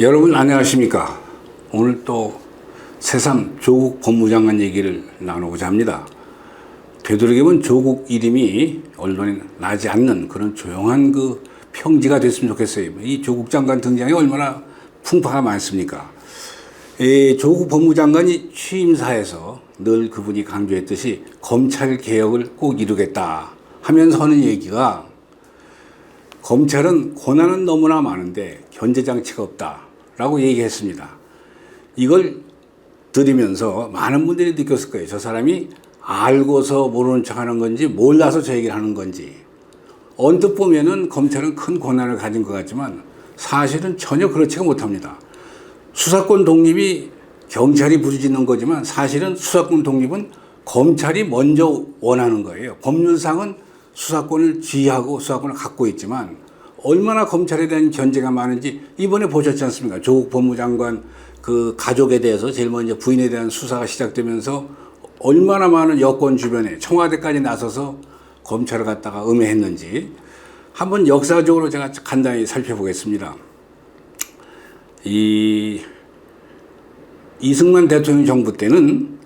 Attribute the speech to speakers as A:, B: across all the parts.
A: 여러분 안녕하십니까. 오늘 또 새삼 조국 법무장관 얘기를 나누고자 합니다. 되도록이면 조국 이름이 언론에 나지 않는 그런 조용한 그 평지가 됐으면 좋겠어요. 이 조국 장관 등장이 얼마나 풍파가 많습니까? 조국 법무장관이 취임사에서 늘 그분이 강조했듯이 검찰 개혁을 꼭 이루겠다 하면서 하는 얘기가 검찰은 권한은 너무나 많은데 견제장치가 없다라고 얘기했습니다. 이걸 들으면서 많은 분들이 느꼈을 거예요. 저 사람이 알고서 모르는 척 하는 건지 몰라서 저 얘기를 하는 건지. 언뜻 보면은 검찰은 큰 권한을 가진 것 같지만 사실은 전혀 그렇지가 못합니다. 수사권 독립이 경찰이 부르짖는 거지만 사실은 수사권 독립은 검찰이 먼저 원하는 거예요. 법률상은 수사권을 지휘하고 수사권을 갖고 있지만 얼마나 검찰에 대한 견제가 많은지 이번에 보셨지 않습니까? 조국 법무장관 그 가족에 대해서 제일 먼저 부인에 대한 수사가 시작되면서 얼마나 많은 여권 주변에 청와대까지 나서서 검찰을 갖다가 음해했는지 한번 역사적으로 제가 간단히 살펴보겠습니다. 이승만 대통령 정부 때는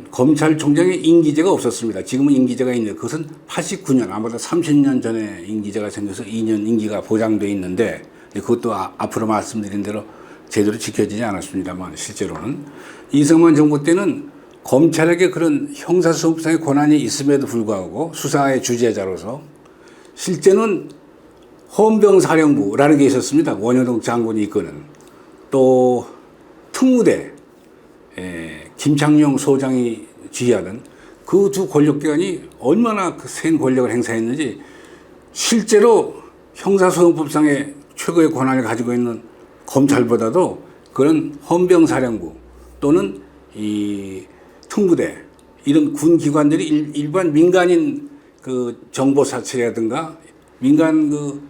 A: 검찰총장의 임기제가 없었습니다. 지금은 임기제가 있는데 그것은 89년 아마도 30년 전에 임기제가 생겨서 2년 임기가 보장되어 있는데 그것도 앞으로 말씀드린 대로 제대로 지켜지지 않았습니다만 실제로는 이승만 정부 때는 검찰에게 그런 형사소송의 권한이 있음에도 불구하고 수사의 주재자로서 실제는 헌병사령부라는 게 있었습니다. 원효동 장군이 이끄는 또 특무대 김창룡 소장이 지휘하던 그 두 권력기관이 얼마나 그 센 권력을 행사했는지 실제로 형사소송법상의 최고의 권한을 가지고 있는 검찰보다도 그런 헌병사령부 또는 이 특무대 이런 군 기관들이 일반 민간인 그 정보 사찰이라든가 민간 그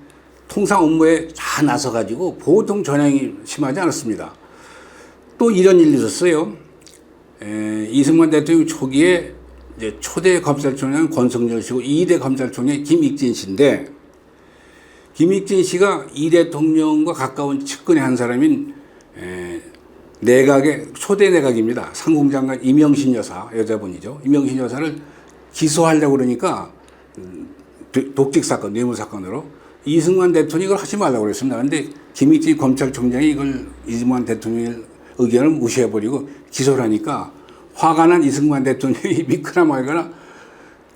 A: 통상 업무에 다 나서 가지고 보통 전향이 심하지 않았습니다. 또 이런 일이 있었어요. 이승만 대통령 초기에 이제 초대 검찰총장 권성열 씨고 2대 검찰총장 김익진 씨인데 김익진 씨가 이 대통령과 가까운 측근의 한 사람인 내각의 초대 내각입니다. 상공장관 임영신 여사 여자분이죠. 임영신 여사를 기소하려고 그러니까 독직 사건, 뇌물 사건으로 이승만 대통령이 이걸 하지 말라고 그랬습니다. 그런데 김익진 검찰총장이 이걸 이승만 대통령의 의견을 무시해버리고 기소를 하니까 화가 난 이승만 대통령이 믿거나 말거나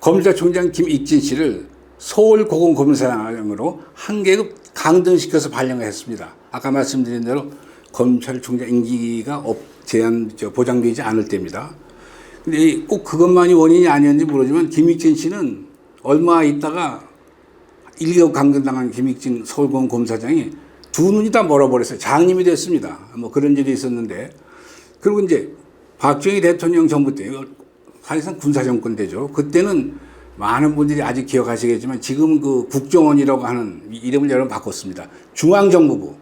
A: 검찰총장 김익진 씨를 서울고검검사장으로 한 계급 강등시켜서 발령을 했습니다. 아까 말씀드린 대로 검찰총장 임기가 보장되지 않을 때입니다. 근데 꼭 그것만이 원인이 아니었는지 모르지만 김익진 씨는 얼마 있다가 1개월 강등당한 김익진 서울고검검사장이 두 눈이 다 멀어버렸어요. 장님이 됐습니다. 뭐 그런 일이 있었는데. 그리고 이제 박정희 대통령 정부 때, 사실상 군사정권 때죠. 그때는 많은 분들이 아직 기억하시겠지만 지금 그 국정원이라고 하는 이름을 여러 번 바꿨습니다. 중앙정보부.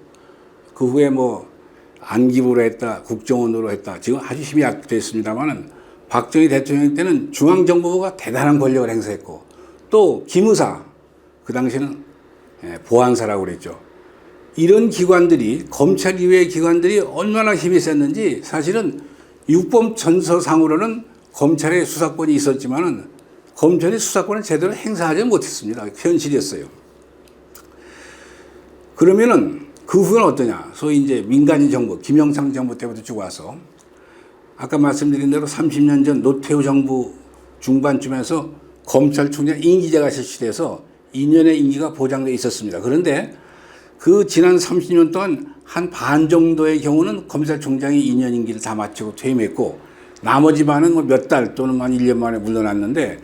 A: 그 후에 뭐 안기부로 했다, 국정원으로 했다. 지금 아주 힘이 약됐습니다만은 박정희 대통령 때는 중앙정보부가 대단한 권력을 행사했고 또 기무사, 그 당시에는 보안사라고 그랬죠. 이런 기관들이 검찰 이외의 기관들이 얼마나 힘이 셌는지 사실은 유법 전서상으로는 검찰의 수사권이 있었지만은 검찰이 수사권을 제대로 행사하지 못했습니다. 현실이었어요. 그러면은 그 후는 어떠냐? 소위 이제 민간인 정부, 김영삼 정부 때부터 쭉 와서 아까 말씀드린 대로 30년 전 노태우 정부 중반쯤에서 검찰총장 임기제가 실시돼서 2년의 임기가 보장돼 있었습니다. 그런데 그 지난 30년 동안 한 반 정도의 경우는 검찰총장이 2년 임기를 다 마치고 퇴임했고 나머지 반은 뭐 몇 달 또는 한 1년 만에 물러났는데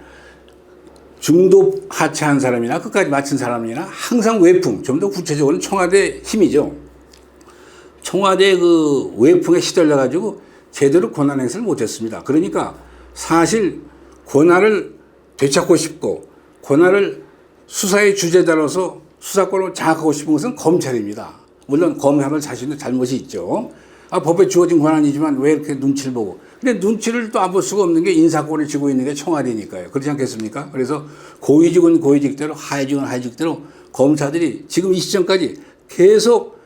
A: 중도 하차한 사람이나 끝까지 마친 사람이나 항상 외풍, 좀 더 구체적으로는 청와대 힘이죠. 청와대 그 외풍에 시달려 가지고 제대로 권한 행사를 못했습니다. 그러니까 사실 권한을 되찾고 싶고 권한을 수사의 주재자로서 수사권을 장악하고 싶은 것은 검찰입니다. 물론 검찰은 자신의 잘못이 있죠. 법에 주어진 권한이지만 왜 이렇게 눈치를 보고. 근데 눈치를 또 안 볼 수가 없는 게 인사권을 쥐고 있는 게 청와대니까요. 그렇지 않겠습니까? 그래서 고위직은 고위직대로 하위직은 하위직대로 검사들이 지금 이 시점까지 계속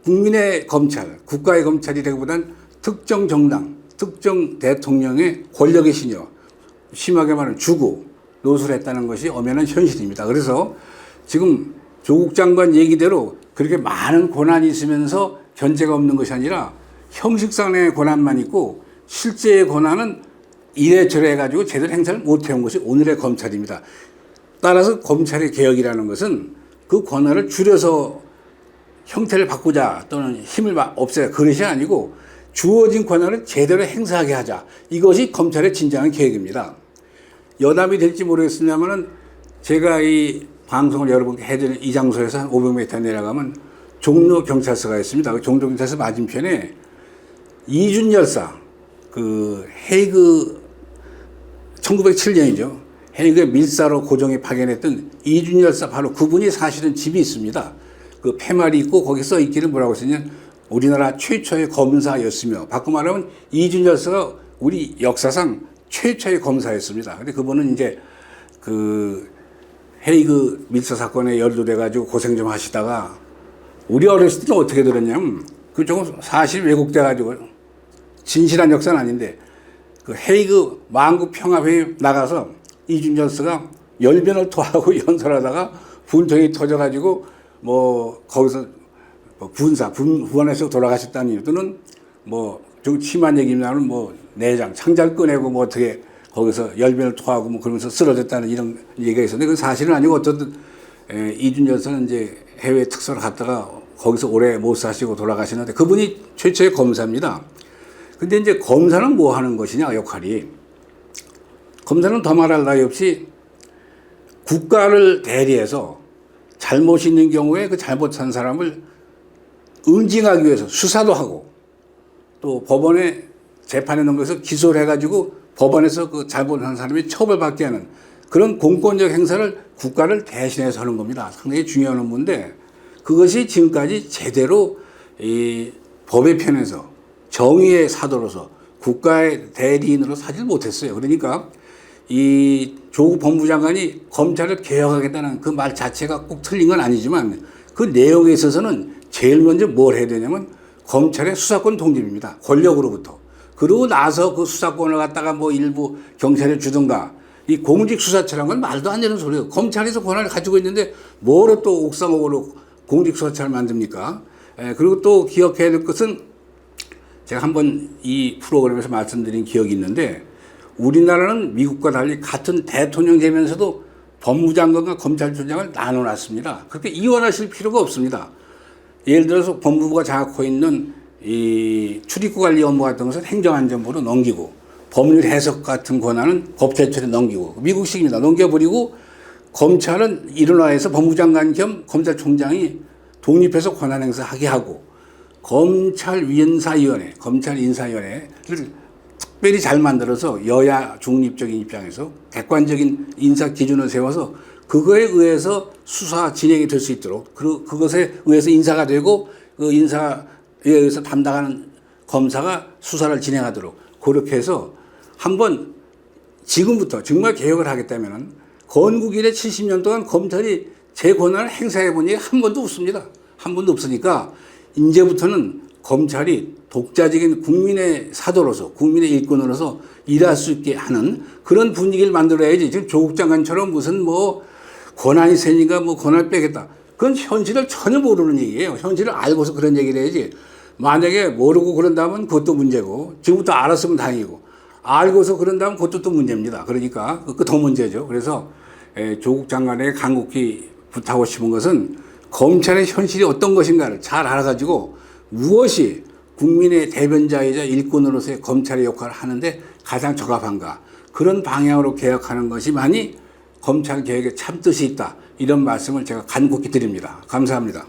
A: 국민의 검찰, 국가의 검찰이라기보단 특정 정당, 특정 대통령의 권력의 신여, 심하게 말하면 주고 노수를 했다는 것이 엄연한 현실입니다. 그래서 지금 조국 장관 얘기대로 그렇게 많은 권한이 있으면서 견제가 없는 것이 아니라 형식상의 권한만 있고 실제의 권한은 이래저래 해가지고 제대로 행사를 못해온 것이 오늘의 검찰입니다. 따라서 검찰의 개혁이라는 것은 그 권한을 줄여서 형태를 바꾸자 또는 힘을 없애자 그것이 아니고 주어진 권한을 제대로 행사하게 하자. 이것이 검찰의 진정한 개혁입니다. 여담이 될지 모르겠습니다만은 제가 이 방송을 여러분께 해드리는 이 장소에서 한 500m 내려가면 종로 경찰서가 있습니다. 그 종로 경찰서 맞은편에 이준 열사, 그 헤이그 1907년이죠. 헤이그 밀사로 고종이 파견했던 이준 열사 바로 그분이 사실은 집이 있습니다. 그 폐말이 있고 거기 써 있기를 뭐라고 쓰냐면 우리나라 최초의 검사였으며 바꿔 말하면 이준 열사가 우리 역사상 최초의 검사였습니다. 근데 그분은 이제 그 헤이그 밀사 사건에 연루돼가지고 고생 좀 하시다가 우리 어렸을 때는 어떻게 들었냐면 그 조금 사실 왜곡돼가지고 진실한 역사는 아닌데 그 헤이그 만국 평화회의 나가서 이준 열사가 열변을 토하고 연설하다가 분통이 터져가지고 뭐 거기서 부안에서 돌아가셨다는 이유 또는 뭐 좀 심한 얘기냐면 뭐 내장 창자를 꺼내고 뭐 어떻게 거기서 열변을 토하고 뭐 그러면서 쓰러졌다는 이런 얘기가 있었는데 그건 사실은 아니고 어쨌든 이준 열사는 이제 해외 특사를 갔다가 거기서 오래 못 사시고 돌아가시는데 그분이 최초의 검사입니다. 근데 이제 검사는 뭐 하는 것이냐 역할이 검사는 더 말할 나위 없이 국가를 대리해서 잘못이 있는 경우에 그 잘못한 사람을 응징하기 위해서 수사도 하고 또 법원에 재판에 넘겨서 기소를 해가지고 법원에서 그 잘못한 사람이 처벌받게 하는 그런 공권력 행사를 국가를 대신해서 하는 겁니다. 상당히 중요한 업무인데 그것이 지금까지 제대로 이 법의 편에서 정의의 사도로서 국가의 대리인으로 사질 못했어요. 그러니까 이 조국 법무장관이 검찰을 개혁하겠다는 그 말 자체가 꼭 틀린 건 아니지만 그 내용에 있어서는 제일 먼저 뭘 해야 되냐면 검찰의 수사권 독립입니다. 권력으로부터. 그러고 나서 그 수사권을 갖다가 뭐 일부 경찰에 주든가 이 공직수사처라는 건 말도 안 되는 소리예요. 검찰에서 권한을 가지고 있는데 뭐로 또 옥상옥으로 공직수사처를 만듭니까? 그리고 또 기억해야 될 것은 제가 한번 이 프로그램에서 말씀드린 기억이 있는데 우리나라는 미국과 달리 같은 대통령 되면서도 법무장관과 검찰총장을 나눠놨습니다. 그렇게 이원하실 필요가 없습니다. 예를 들어서 법무부가 장악하고 있는 이 출입국 관리 업무 같은 것은 행정안전부로 넘기고 법률 해석 같은 권한은 법제처에 넘기고 미국식입니다. 넘겨버리고 검찰은 일원화해서 법무장관 겸 검찰총장이 독립해서 권한 행사하게 하고 검찰인사위원회를 특별히 잘 만들어서 여야 중립적인 입장에서 객관적인 인사 기준을 세워서 그거에 의해서 수사 진행이 될 수 있도록 그것에 의해서 인사가 되고 그 인사에 의해서 담당하는 검사가 수사를 진행하도록 그렇게 해서 한번 지금부터 정말 개혁을 하겠다면 건국 이래 70년 동안 검찰이 제 권한을 행사해 본 적이 한 번도 없습니다. 한 번도 없으니까 이제부터는 검찰이 독자적인 국민의 사도로서 국민의 일꾼으로서 일할 수 있게 하는 그런 분위기를 만들어야지. 지금 조국 장관처럼 무슨 뭐 권한이 세니까 뭐 권한을 빼겠다. 그건 현실을 전혀 모르는 얘기예요. 현실을 알고서 그런 얘기를 해야지. 만약에 모르고 그런다면 그것도 문제고 지금부터 알았으면 다행이고 알고서 그런다면 그것도 또 문제입니다. 그러니까 그 더 문제죠. 그래서 조국 장관에게 간곡히 부탁하고 싶은 것은 검찰의 현실이 어떤 것인가를 잘 알아가지고 무엇이 국민의 대변자이자 일꾼으로서의 검찰의 역할을 하는데 가장 적합한가 그런 방향으로 개혁하는 것이만이 검찰 개혁에 참 뜻이 있다 이런 말씀을 제가 간곡히 드립니다. 감사합니다.